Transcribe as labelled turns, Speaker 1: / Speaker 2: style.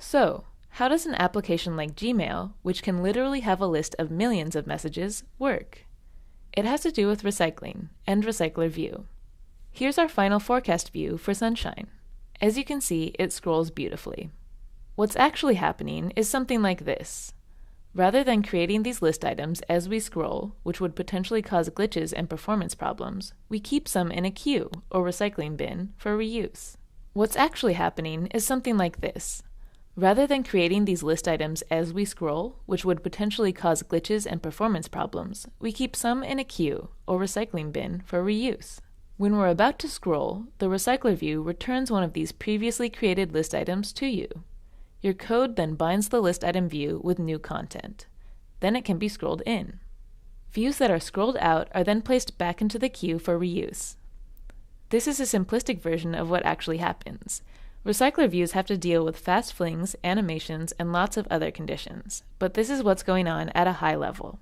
Speaker 1: So, how does an application like Gmail, which can literally have a list of millions of messages, work? It has to do with recycling and RecyclerView. Here's our final forecast view for sunshine. As you can see, it scrolls beautifully. What's actually happening is something like this. Rather than creating these list items as we scroll, which would potentially cause glitches and performance problems, we keep some in a queue or recycling bin for reuse. What's actually happening is something like this. Rather than creating these list items as we scroll, which would potentially cause glitches and performance problems, we keep some in a queue or recycling bin for reuse. When we're about to scroll, the Recycler view returns one of these previously created list items to you. Your code then binds the list item view with new content. Then it can be scrolled in. Views that are scrolled out are then placed back into the queue for reuse. This is a simplistic version of what actually happens. Recycler views have to deal with fast flings, animations, and lots of other conditions, but this is what's going on at a high level.